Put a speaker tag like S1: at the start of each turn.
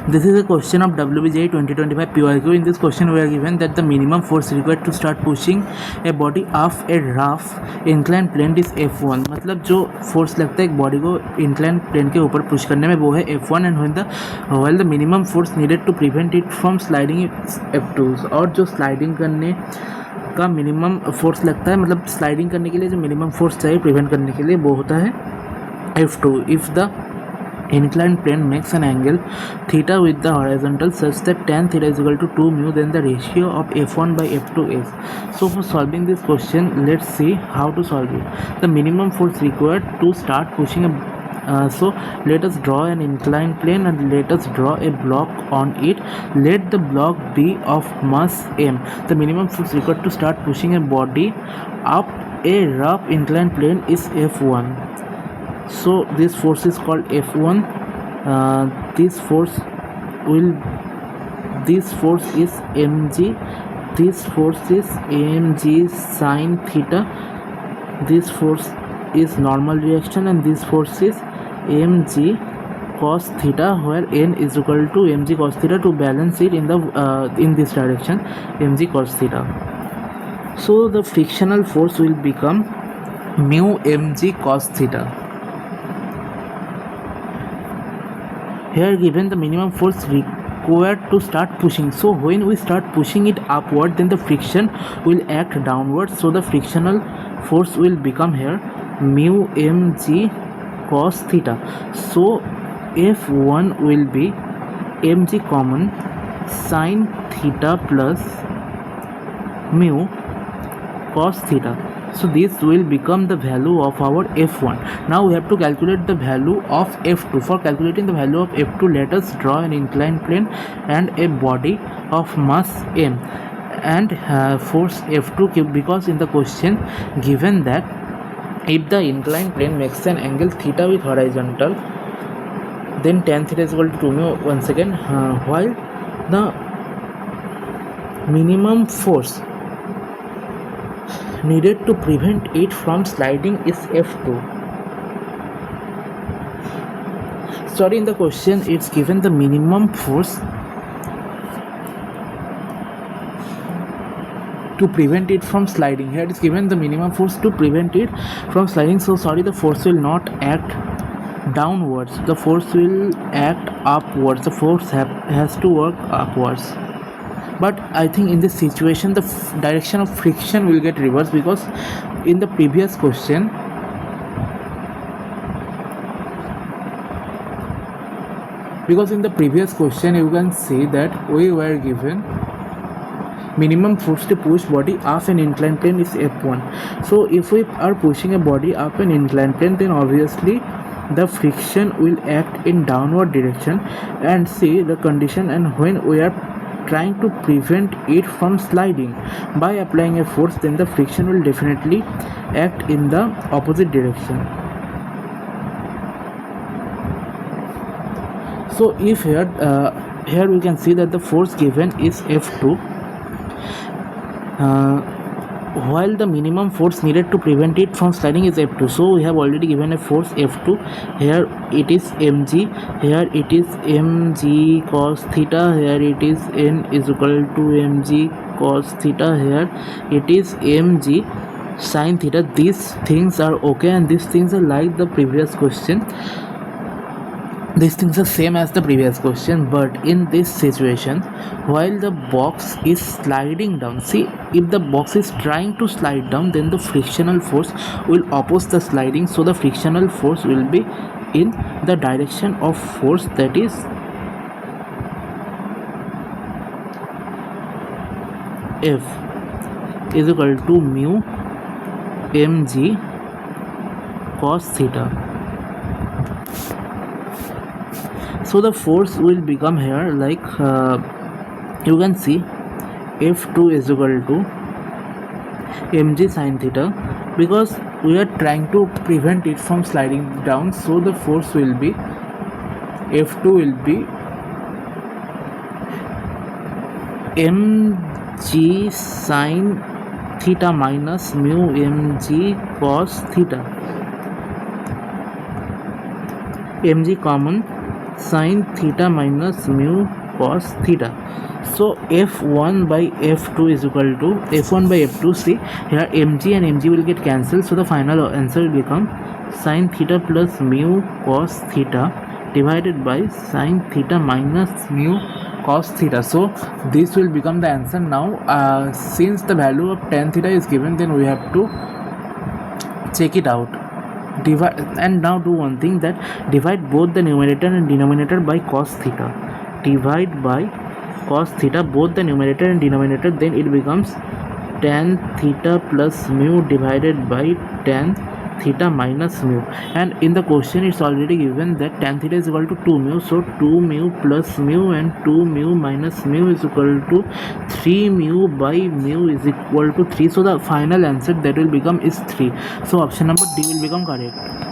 S1: This is a question of WBJEE 2025 PYQ. In this question, we are given that the minimum force required to start pushing a body off a rough inclined plane is F1. मतलब जो force लगता है एक body को incline plane के ऊपर push करने में वो है F1 and while the minimum force needed to prevent it from sliding is F2. और जो स्लाइडिंग करने का मिनिमम फोर्स लगता है मतलब स्लाइडिंग करने के लिए जो मिनिमम फोर्स चाहिए प्रिवेंट करने के लिए वो होता है F2. If the inclined plane makes an angle theta with the horizontal such that tan theta is equal to 2 mu, then the ratio of f1 by f2 is. So for solving this question, let's see how to solve it. The minimum force required to start pushing so let us draw an inclined plane and let us draw a block on it. Let the block be of mass m. The minimum force required to start pushing a body up a rough inclined plane is f1. So this force is called F1. This force is mg. This force is mg sine theta. This force is normal reaction and this force is mg cos theta, where n is equal to mg cos theta to balance it in this direction, mg cos theta. So the frictional force will become mu mg cos theta. Here given the minimum force required to start pushing. So when we start pushing it upward, then the friction will act downward. So the frictional force will become here mu mg cos theta. So F1 will be mg common sine theta plus mu cos theta. So this will become the value of our F1. Now we have to calculate the value of F2. For calculating the value of F2, let us draw an inclined plane and a body of mass m and force F2, because in the question given that if the inclined plane makes an angle theta with horizontal, then tan theta is equal to 2 mu once again, while the minimum force needed to prevent it from sliding is F2. Sorry, in the question it's given the minimum force to prevent it from sliding. Here it is given the minimum force to prevent it from sliding. So sorry, the force will not act downwards, the force will act upwards. The force has to work upwards. But I think in this situation the direction of friction will get reversed, because in the previous question you can see that we were given minimum force to push body up an inclined plane is F1. So if we are pushing a body up an inclined plane, then obviously the friction will act in downward direction, and see the condition, and when we are trying to prevent it from sliding by applying a force, then the friction will definitely act in the opposite direction. So if here we can see that the force given is F2, while the minimum force needed to prevent it from sliding is F2. So we have already given a force F2. Here it is mg, here it is mg cos theta, here it is n is equal to mg cos theta, here it is mg sin theta. These things are okay, and these things are like the previous question. These things are same as the previous question, but in this situation, while the box is sliding down, see, if the box is trying to slide down, then the frictional force will oppose the sliding. So the frictional force will be in the direction of force, that is F is equal to mu mg cos theta. So the force will become here like you can see F2 is equal to mg sin theta, because we are trying to prevent it from sliding down. So the force will be F2 will be mg sin theta minus mu mg cos theta, mg common sine theta minus mu cos theta. So f1 by f2 is equal to f1 by f2. See here, mg and mg will get cancelled, so the final answer will become sine theta plus mu cos theta divided by sine theta minus mu cos theta. So this will become the answer. Now since the value of tan theta is given, then we have to check it out. Divide, and now do one thing, that divide both the numerator and denominator by cos theta. Divide by cos theta both the numerator and denominator, then it becomes tan theta plus mu divided by tan theta minus mu. And in the question it's already given that tan theta is equal to 2 mu, so 2 mu plus mu and 2 mu minus mu is equal to 3 mu by mu is equal to 3. So the final answer that will become is 3. So option number D will become correct.